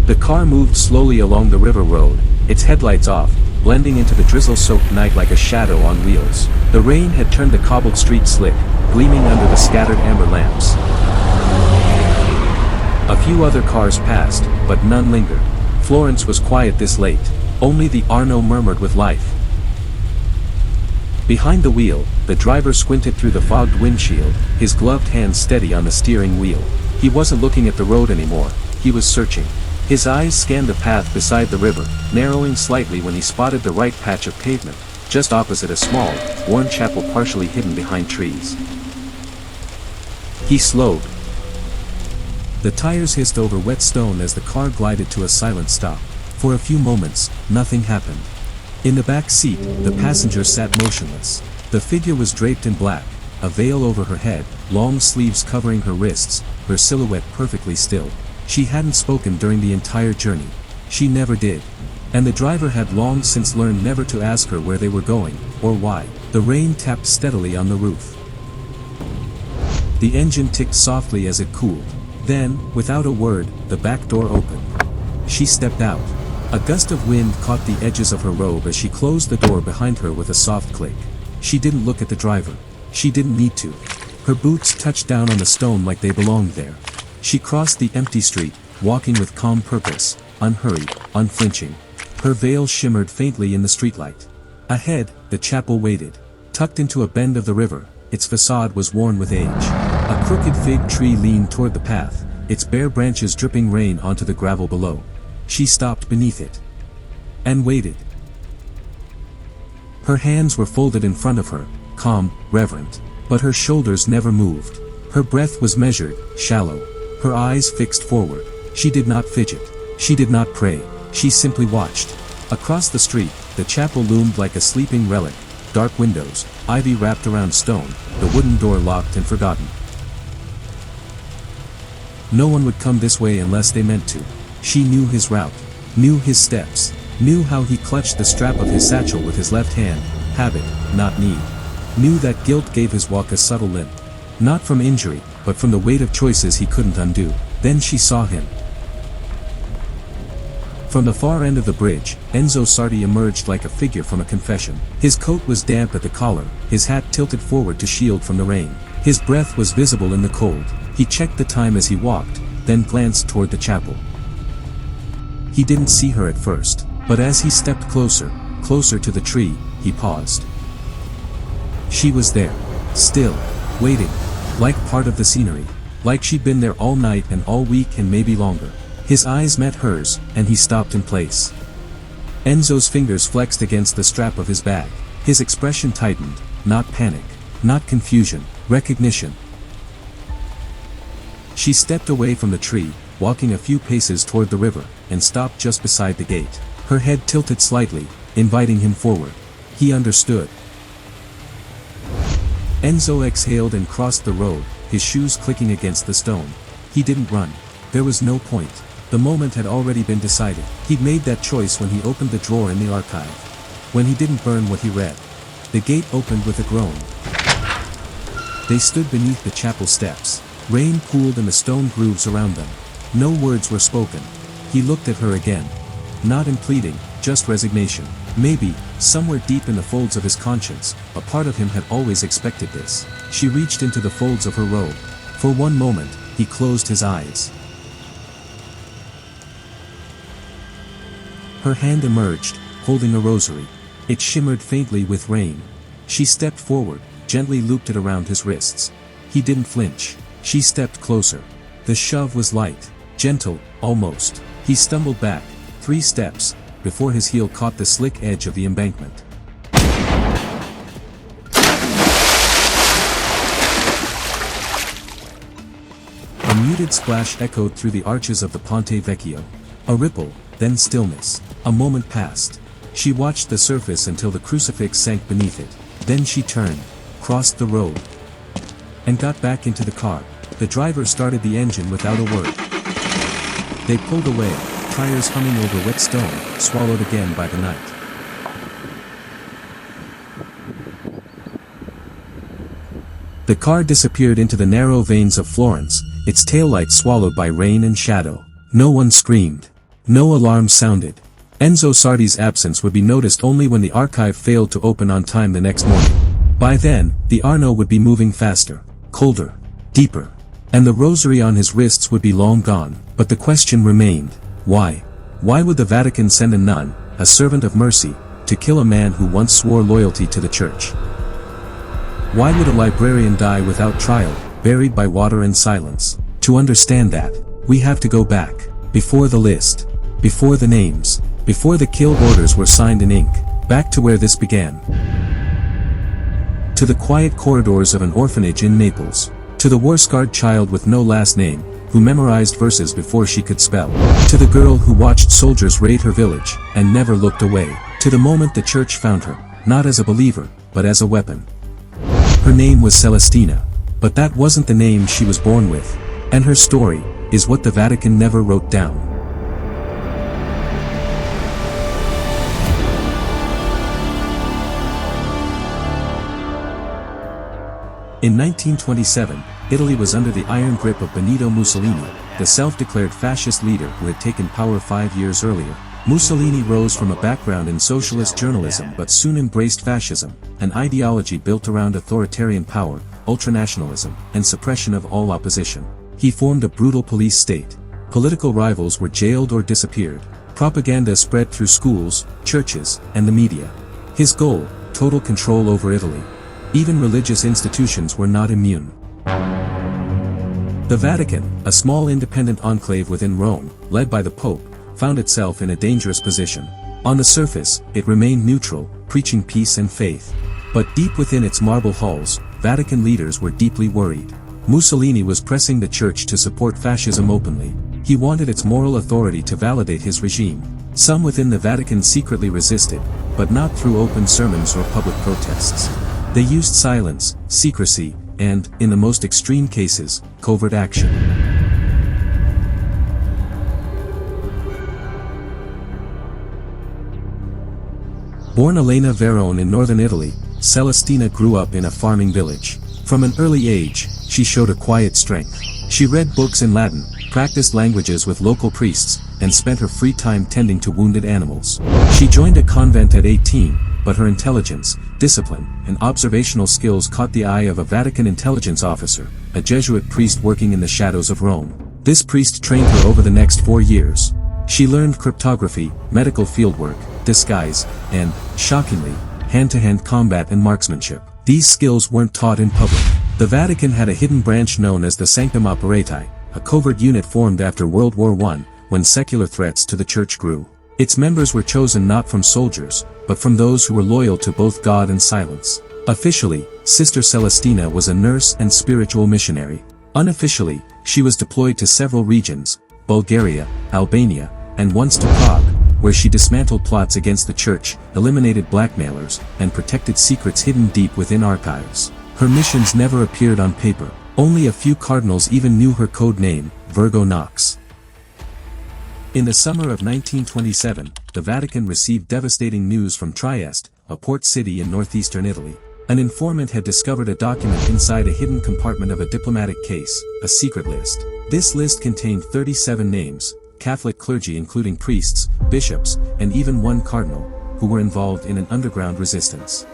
The car moved slowly along the river road, its headlights off, blending into the drizzle-soaked night like a shadow on wheels. The rain had turned the cobbled street slick, gleaming under the scattered amber lamps. A few other cars passed, but none lingered. Florence was quiet this late. Only the Arno murmured with life. Behind the wheel, the driver squinted through the fogged windshield, his gloved hands steady on the steering wheel. He wasn't looking at the road anymore, he was searching. His eyes scanned the path beside the river, narrowing slightly when he spotted the right patch of pavement, just opposite a small, worn chapel partially hidden behind trees. He slowed. The tires hissed over wet stone as the car glided to a silent stop. For a few moments, nothing happened. In the back seat, the passenger sat motionless. The figure was draped in black, a veil over her head, long sleeves covering her wrists, her silhouette perfectly still. She hadn't spoken during the entire journey. She never did. And the driver had long since learned never to ask her where they were going, or why. The rain tapped steadily on the roof. The engine ticked softly as it cooled. Then, without a word, the back door opened. She stepped out. A gust of wind caught the edges of her robe as she closed the door behind her with a soft click. She didn't look at the driver. She didn't need to. Her boots touched down on the stone like they belonged there. She crossed the empty street, walking with calm purpose, unhurried, unflinching. Her veil shimmered faintly in the streetlight. Ahead, the chapel waited. Tucked into a bend of the river, its facade was worn with age. A crooked fig tree leaned toward the path, its bare branches dripping rain onto the gravel below. She stopped beneath it. And waited. Her hands were folded in front of her, calm, reverent. But her shoulders never moved. Her breath was measured, shallow. Her eyes fixed forward. She did not fidget. She did not pray. She simply watched. Across the street, the chapel loomed like a sleeping relic. Dark windows, ivy wrapped around stone, the wooden door locked and forgotten. No one would come this way unless they meant to. She knew his route, knew his steps, knew how he clutched the strap of his satchel with his left hand, habit, not need. Knew that guilt gave his walk a subtle limp. Not from injury, but from the weight of choices he couldn't undo. Then she saw him. From the far end of the bridge, Enzo Sarti emerged like a figure from a confession. His coat was damp at the collar, his hat tilted forward to shield from the rain. His breath was visible in the cold. He checked the time as he walked, then glanced toward the chapel. He didn't see her at first, but as he stepped closer, closer to the tree, he paused. She was there, still, waiting, like part of the scenery, like she'd been there all night and all week and maybe longer. His eyes met hers, and he stopped in place. Enzo's fingers flexed against the strap of his bag. His expression tightened, not panic, not confusion, recognition. She stepped away from the tree, walking a few paces toward the river, and stopped just beside the gate. Her head tilted slightly, inviting him forward. He understood. Enzo exhaled and crossed the road, his shoes clicking against the stone. He didn't run. There was no point. The moment had already been decided. He'd made that choice when he opened the drawer in the archive. When he didn't burn what he read. The gate opened with a groan. They stood beneath the chapel steps. Rain pooled in the stone grooves around them. No words were spoken. He looked at her again. Not in pleading, just resignation. Maybe, somewhere deep in the folds of his conscience, a part of him had always expected this. She reached into the folds of her robe. For one moment, he closed his eyes. Her hand emerged, holding a rosary. It shimmered faintly with rain. She stepped forward, gently looped it around his wrists. He didn't flinch. She stepped closer. The shove was light, gentle, almost. He stumbled back, 3 steps, before his heel caught the slick edge of the embankment. A muted splash echoed through the arches of the Ponte Vecchio. A ripple, then stillness. A moment passed. She watched the surface until the crucifix sank beneath it. Then she turned, crossed the road, and got back into the car. The driver started the engine without a word. They pulled away, tires humming over wet stone, swallowed again by the night. The car disappeared into the narrow veins of Florence, its taillight swallowed by rain and shadow. No one screamed. No alarm sounded. Enzo Sardi's absence would be noticed only when the archive failed to open on time the next morning. By then, the Arno would be moving faster, colder, deeper. And the rosary on his wrists would be long gone. But the question remained, why? Why would the Vatican send a nun, a servant of mercy, to kill a man who once swore loyalty to the church? Why would a librarian die without trial, buried by water and silence? To understand that, we have to go back, before the list, before the names, before the kill orders were signed in ink, back to where this began. To the quiet corridors of an orphanage in Naples. To the war-scarred child with no last name, who memorized verses before she could spell. To the girl who watched soldiers raid her village, and never looked away. To the moment the church found her, not as a believer, but as a weapon. Her name was Celestina. But that wasn't the name she was born with. And her story is what the Vatican never wrote down. In 1927, Italy was under the iron grip of Benito Mussolini, the self-declared fascist leader who had taken power 5 years earlier. Mussolini rose from a background in socialist journalism but soon embraced fascism, an ideology built around authoritarian power, ultranationalism, and suppression of all opposition. He formed a brutal police state. Political rivals were jailed or disappeared. Propaganda spread through schools, churches, and the media. His goal, total control over Italy. Even religious institutions were not immune. The Vatican, a small independent enclave within Rome, led by the Pope, found itself in a dangerous position. On the surface, it remained neutral, preaching peace and faith. But deep within its marble halls, Vatican leaders were deeply worried. Mussolini was pressing the church to support fascism openly. He wanted its moral authority to validate his regime. Some within the Vatican secretly resisted, but not through open sermons or public protests. They used silence, secrecy, and, in the most extreme cases, covert action. Born Elena Verone in northern Italy, Celestina grew up in a farming village. From an early age, she showed a quiet strength. She read books in Latin, practiced languages with local priests, and spent her free time tending to wounded animals. She joined a convent at 18, but her intelligence, discipline, and observational skills caught the eye of a Vatican intelligence officer, a Jesuit priest working in the shadows of Rome. This priest trained her over the next 4 years. She learned cryptography, medical fieldwork, disguise, and, shockingly, hand-to-hand combat and marksmanship. These skills weren't taught in public. The Vatican had a hidden branch known as the Sanctum Operative, a covert unit formed after World War I, when secular threats to the church grew. Its members were chosen not from soldiers, but from those who were loyal to both God and silence. Officially, Sister Celestina was a nurse and spiritual missionary. Unofficially, she was deployed to several regions, Bulgaria, Albania, and once to Prague, where she dismantled plots against the church, eliminated blackmailers, and protected secrets hidden deep within archives. Her missions never appeared on paper. Only a few cardinals even knew her code name, Virgo Nox. In the summer of 1927, the Vatican received devastating news from Trieste, a port city in northeastern Italy. An informant had discovered a document inside a hidden compartment of a diplomatic case, a secret list. This list contained 37 names, Catholic clergy including priests, bishops, and even one cardinal, who were involved in an underground resistance.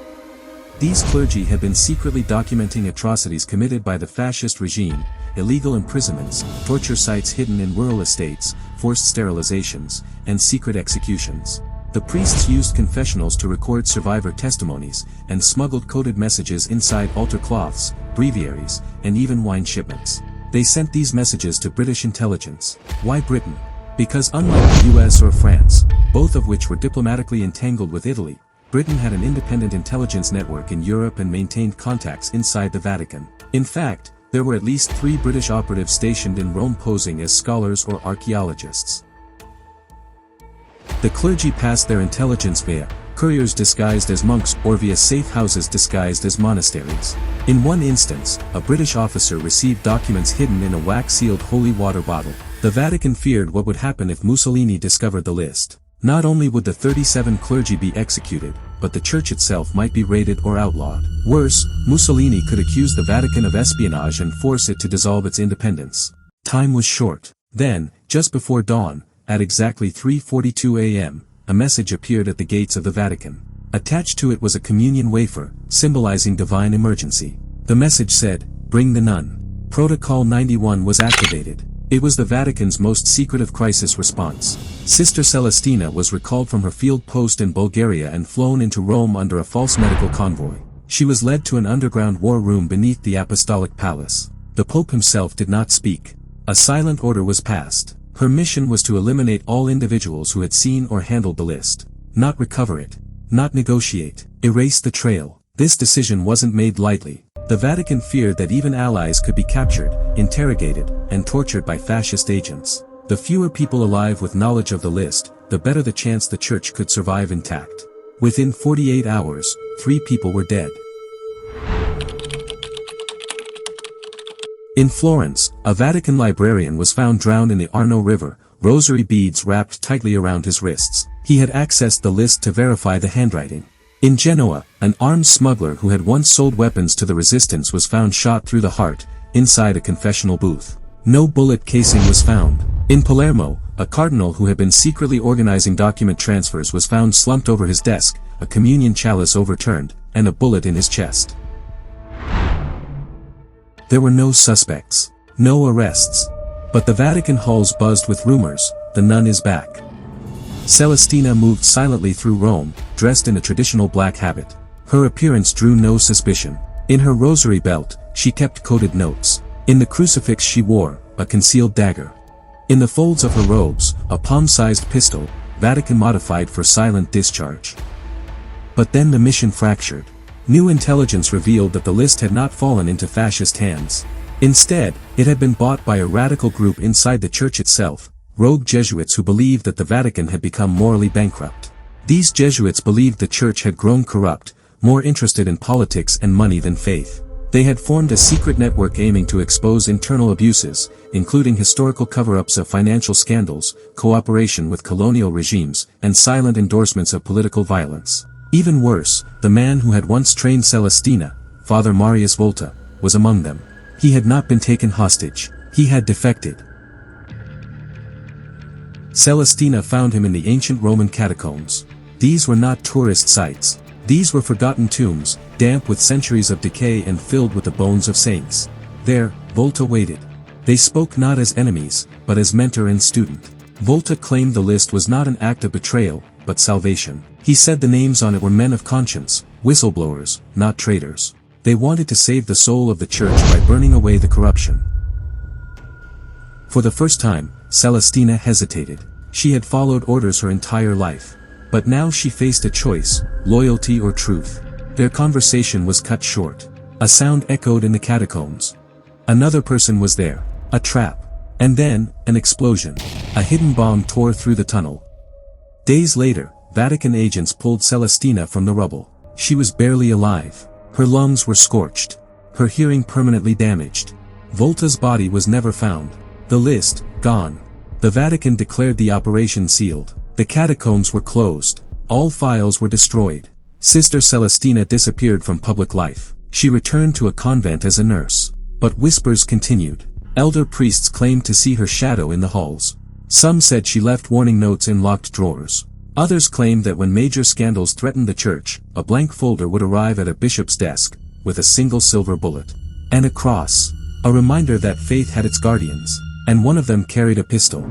These clergy had been secretly documenting atrocities committed by the fascist regime, illegal imprisonments, torture sites hidden in rural estates, forced sterilizations, and secret executions. The priests used confessionals to record survivor testimonies, and smuggled coded messages inside altar cloths, breviaries, and even wine shipments. They sent these messages to British intelligence. Why Britain? Because unlike the US or France, both of which were diplomatically entangled with Italy, Britain had an independent intelligence network in Europe and maintained contacts inside the Vatican. In fact, there were at least 3 British operatives stationed in Rome posing as scholars or archaeologists. The clergy passed their intelligence via couriers disguised as monks or via safe houses disguised as monasteries. In one instance, a British officer received documents hidden in a wax-sealed holy water bottle. The Vatican feared what would happen if Mussolini discovered the list. Not only would the 37 clergy be executed, but the church itself might be raided or outlawed. Worse, Mussolini could accuse the Vatican of espionage and force it to dissolve its independence. Time was short. Then, just before dawn, at exactly 3:42 a.m., a message appeared at the gates of the Vatican. Attached to it was a communion wafer, symbolizing divine emergency. The message said, "Bring the nun." Protocol 91 was activated. It was the Vatican's most secretive crisis response. Sister Celestina was recalled from her field post in Bulgaria and flown into Rome under a false medical convoy. She was led to an underground war room beneath the Apostolic Palace. The Pope himself did not speak. A silent order was passed. Her mission was to eliminate all individuals who had seen or handled the list. Not recover it. Not negotiate. Erase the trail. This decision wasn't made lightly. The Vatican feared that even allies could be captured, interrogated, and tortured by fascist agents. The fewer people alive with knowledge of the list, the better the chance the church could survive intact. Within 48 hours, 3 people were dead. In Florence, a Vatican librarian was found drowned in the Arno River, rosary beads wrapped tightly around his wrists. He had accessed the list to verify the handwriting. In Genoa, an armed smuggler who had once sold weapons to the resistance was found shot through the heart, inside a confessional booth. No bullet casing was found. In Palermo, a cardinal who had been secretly organizing document transfers was found slumped over his desk, a communion chalice overturned, and a bullet in his chest. There were no suspects, no arrests. But the Vatican halls buzzed with rumors, the nun is back. Celestina moved silently through Rome, dressed in a traditional black habit. Her appearance drew no suspicion. In her rosary belt, she kept coded notes. In the crucifix she wore, a concealed dagger. In the folds of her robes, a palm-sized pistol, Vatican modified for silent discharge. But then the mission fractured. New intelligence revealed that the list had not fallen into fascist hands. Instead, it had been bought by a radical group inside the church itself, rogue Jesuits who believed that the Vatican had become morally bankrupt. These Jesuits believed the church had grown corrupt, more interested in politics and money than faith. They had formed a secret network aiming to expose internal abuses, including historical cover-ups of financial scandals, cooperation with colonial regimes, and silent endorsements of political violence. Even worse, the man who had once trained Celestina, Father Marius Volta, was among them. He had not been taken hostage. He had defected. Celestina found him in the ancient Roman catacombs. These were not tourist sites. These were forgotten tombs, damp with centuries of decay and filled with the bones of saints. There, Volta waited. They spoke not as enemies, but as mentor and student. Volta claimed the list was not an act of betrayal, but salvation. He said the names on it were men of conscience, whistleblowers, not traitors. They wanted to save the soul of the church by burning away the corruption. For the first time, Celestina hesitated. She had followed orders her entire life. But now she faced a choice, loyalty or truth. Their conversation was cut short. A sound echoed in the catacombs. Another person was there. A trap. And then, an explosion. A hidden bomb tore through the tunnel. Days later, Vatican agents pulled Celestina from the rubble. She was barely alive. Her lungs were scorched. Her hearing permanently damaged. Volta's body was never found. The list, gone. The Vatican declared the operation sealed. The catacombs were closed. All files were destroyed. Sister Celestina disappeared from public life. She returned to a convent as a nurse. But whispers continued. Elder priests claimed to see her shadow in the halls. Some said she left warning notes in locked drawers. Others claimed that when major scandals threatened the church, a blank folder would arrive at a bishop's desk, with a single silver bullet. And a cross. A reminder that faith had its guardians. And one of them carried a pistol.